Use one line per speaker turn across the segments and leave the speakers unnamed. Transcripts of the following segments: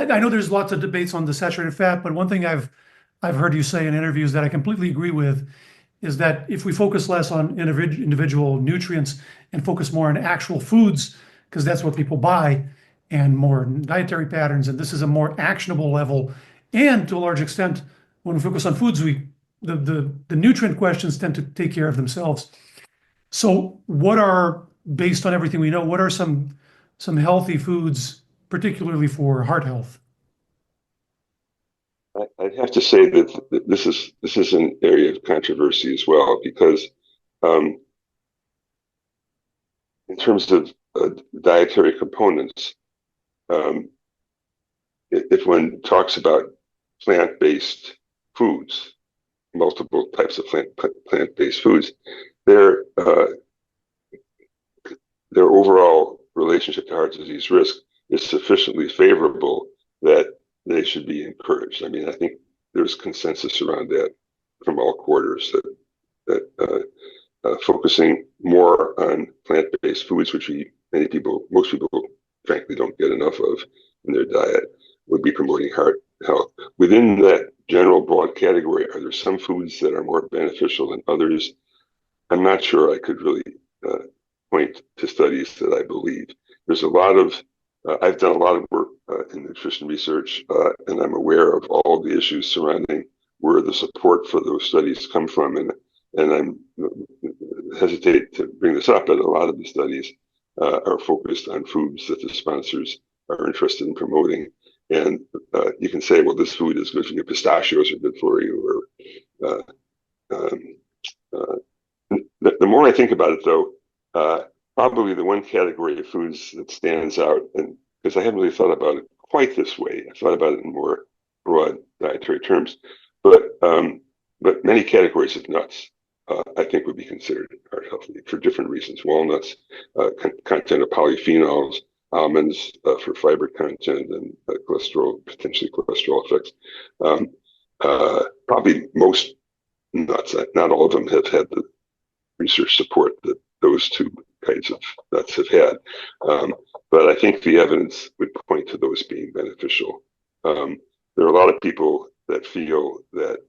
I know there's lots of debates on the saturated fat, but one thing I've heard you say in interviews that I completely agree with is that if we focus less on individual nutrients and focus more on actual foods, because that's what people buy, and more dietary patterns, and this is a more actionable level. And to a large extent, when we focus on foods, the nutrient questions tend to take care of themselves. So what are, based on everything we know, what are some healthy foods, particularly for heart health?
I'd have to say that this is an area of controversy as well because um, in terms of dietary components, um, if one talks about plant-based foods, multiple types of plant-based foods, their their overall relationship to heart disease risk is sufficiently favorable that they should be encouraged. I mean, I think there's consensus around that from all quarters that focusing more on plant-based foods, which most people, frankly, don't get enough of in their diet, would be promoting heart health. Within that general broad category, are there some foods that are more beneficial than others? I'm not sure I could really uh, point to studies that I believe. There's a lot of, I've done a lot of work in nutrition research, and I'm aware of all the issues surrounding where the support for those studies come from. And I'm hesitate to bring this up, but a lot of the studies are focused on foods that the sponsors are interested in promoting. And you can say, well, this food is good for you. Pistachios are good for you, or um, uh, the more I think about it, though, probably the one category of foods that stands out, and because I haven't really thought about it quite this way, I thought about it in more broad dietary terms, but many categories of nuts, I think, would be considered heart healthy for different reasons. Walnuts, content of polyphenols, almonds for fiber content and cholesterol, potentially cholesterol effects. Um, Probably most nuts, not all of them have had the research support that those two kinds of nuts have had. But I think the evidence would point to those being beneficial. There are a lot of people that feel that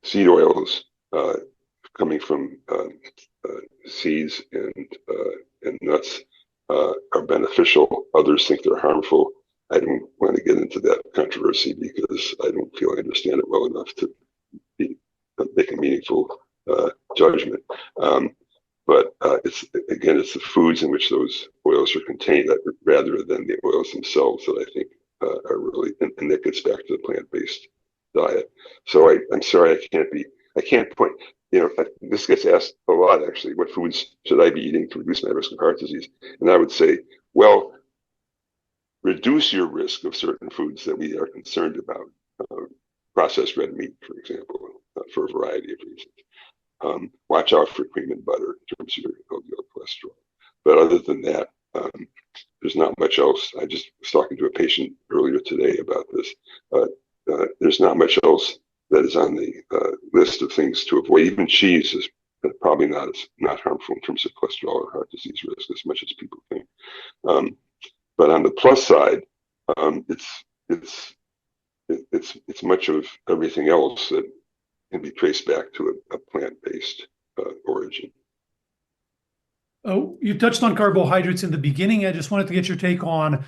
seed oils coming from seeds and nuts are beneficial. Others think they're harmful. I don't want to get into that controversy because I don't feel I understand it well enough to make a meaningful judgment. But it's the foods in which those oils are contained rather than the oils themselves that I think are really, and that gets back to the plant-based diet. So I'm sorry, I can't point, this gets asked a lot actually, what foods should I be eating to reduce my risk of heart disease? And I would say, well, reduce your risk of certain foods that we are concerned about. Processed red meat, for example, for a variety of reasons. Watch out for cream and butter in terms of your LDL cholesterol. But other than that, there's not much else. I just was talking to a patient earlier today about this. There's not much else that is on the list of things to avoid. Even cheese is probably not harmful in terms of cholesterol or heart disease risk as much as people think. But on the plus side, it's much of everything else that can be traced back to a plant-based origin.
Oh, you touched on carbohydrates in the beginning. I just wanted to get your take on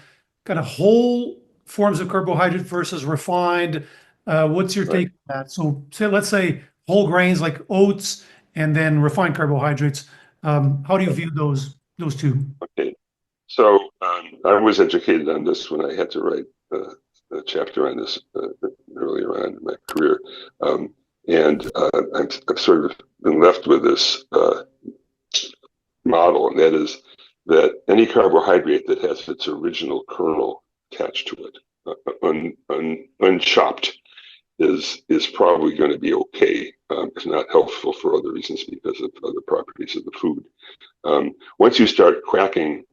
kind of whole forms of carbohydrate versus refined. What's your
Right.
take on that? So let's say whole grains like oats and then refined carbohydrates. How do you view those two?
Okay. So I was educated on this when I had to write a chapter on this earlier on in my career. And I've sort of been left with this model, and that is that any carbohydrate that has its original kernel attached to it, unchopped, is probably going to be okay. It's not helpful for other reasons because of other properties of the food. Once you start cracking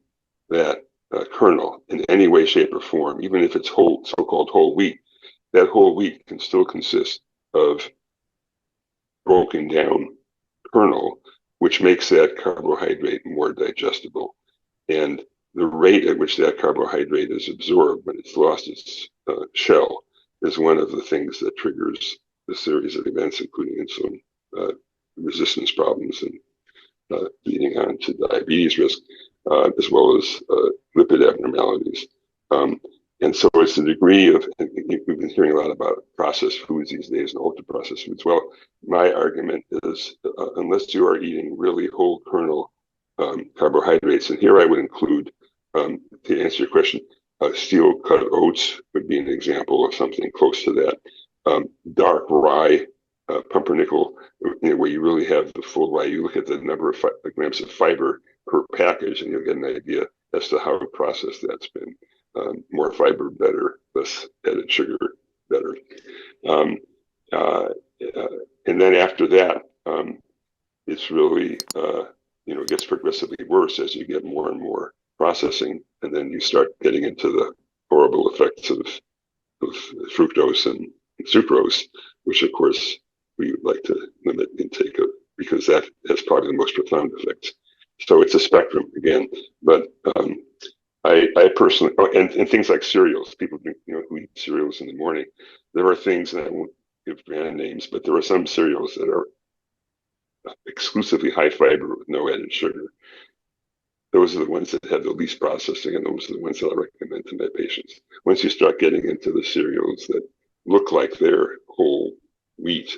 that kernel in any way, shape, or form, even if it's whole, so-called whole wheat, that whole wheat can still consist of broken down kernel, which makes that carbohydrate more digestible. And the rate at which that carbohydrate is absorbed when it's lost its shell is one of the things that triggers the series of events, including insulin resistance problems and leading on to diabetes risk, as well as lipid abnormalities. And so it's a degree of, we've been hearing a lot about processed foods these days and ultra processed foods. Well, my argument is unless you are eating really whole kernel carbohydrates, and here I would include, to answer your question, steel cut oats would be an example of something close to that. Dark rye, pumpernickel, where you really have the full rye. You look at the number of grams of fiber per package, and you'll get an idea as to how processed that's been. More fiber, better. Less added sugar, better. And then after that, it's really, it gets progressively worse as you get more and more processing, and then you start getting into the horrible effects of fructose and sucrose, which of course we would like to limit intake of, because that has probably the most profound effects. So it's a spectrum again, but I personally, and things like cereals, people drink, who eat cereals in the morning. There are things, and I won't give brand names, but there are some cereals that are exclusively high fiber with no added sugar. Those are the ones that have the least processing, and those are the ones that I recommend to my patients. Once you start getting into the cereals that look like they're whole wheat,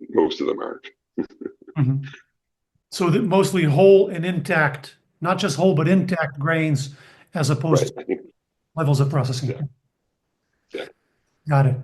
most of them aren't.
Mm-hmm. So that mostly whole and intact, not just whole, but intact grains, as opposed to levels of processing.
Yeah.
Got it.